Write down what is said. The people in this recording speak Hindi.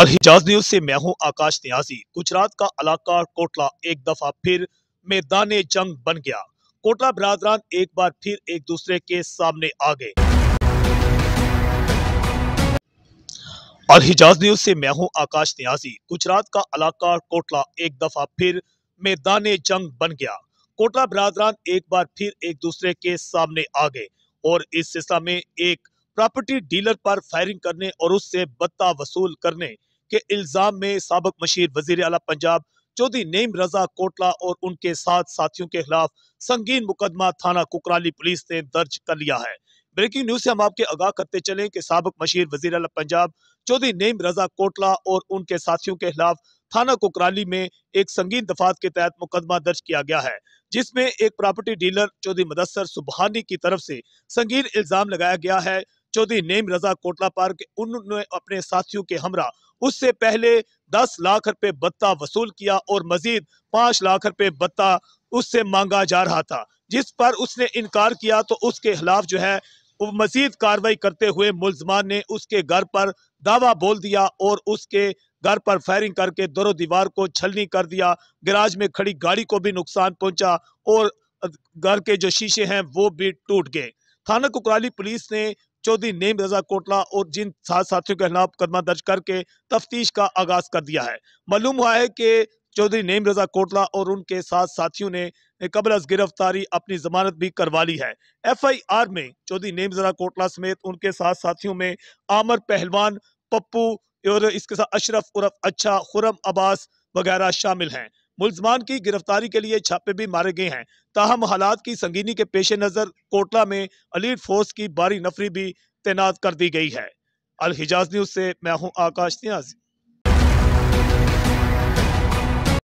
और हिजाज न्यूज से मैं हूं आकाश न्याजी। गुजरात का इलाका कोटला एक दफा फिर मैदान जंग बन गया। कोटला बरादरान एक बार फिर एक दूसरे के सामने आ गए। और हिजाज न्यूज से मैं हूं आकाश न्याजी। गुजरात का इलाका कोटला एक दफा फिर मैदान जंग बन गया। कोटला बरादरान एक बार फिर एक दूसरे के सामने आ गए और इस सिलसिला में एक प्रॉपर्टी डीलर पर फायरिंग करने और उससे बत्ता वसूल करने के इल्जाम में साबिक मशीर वजीर आला पंजाब चौधरी नईम रजा कोटला और उनके साथ साथियों के खिलाफ संगीन मुकदमा थाना कुकराली पुलिस ने दर्ज कर लिया है। ब्रेकिंग न्यूज से हम आपके आगाह करते चलें कि साबिक मशीर वजीर आला पंजाब चौधरी नईम रजा कोटला और उनके साथियों के खिलाफ थाना कुकराली में एक संगीन दफात के तहत मुकदमा दर्ज किया गया है, जिसमें एक प्रॉपर्टी डीलर चौधरी मुदस्सर सुबहानी की तरफ से संगीन इल्जाम लगाया गया है चौधरी नईम रजा कोटला पर कि उन्होंने अपने साथियों के हमरा उससे पहले 10 लाख रुपए बत्ता वसूल किया और मजीद 5 लाख रुपए बत्ता उससे मांगा जा रहा था, जिस पर उसने इनकार किया तो उसके खिलाफ जो है वो मजीद कार्रवाई करते हुए मुल्जमान ने उसके घर पर दावा बोल दिया और उसके घर पर फायरिंग करके दरो दीवार को छलनी कर दिया। गैराज में खड़ी गाड़ी को भी नुकसान पहुंचा और घर के जो शीशे हैं वो भी टूट गए। थाना कुकराली पुलिस ने चौधरी नईम रजा कोटला और जिन साथ साथियों के खिलाफ मुकदमा दर्ज करके तफ्तीश का आगाज कर दिया है। मालूम हुआ है कि चौधरी नईम रजा कोटला और उनके साथ साथियों ने कबल अज गिरफ्तारी अपनी जमानत भी करवा ली है। FIR में चौधरी नईम रजा कोटला समेत उनके साथ साथियों में आमर पहलवान, पप्पू और इसके साथ अशरफ उर्फ अच्छा, खुरम अब्बास वगैरह शामिल हैं। मुल्जमान की गिरफ्तारी के लिए छापे भी मारे गए हैं। ताहम हालात की संगीनी के पेश नजर कोटला में एलीट फोर्स की भारी नफरी भी तैनात कर दी गई है। अल हिजाज न्यूज से मैं हूं आकाश न्याजी।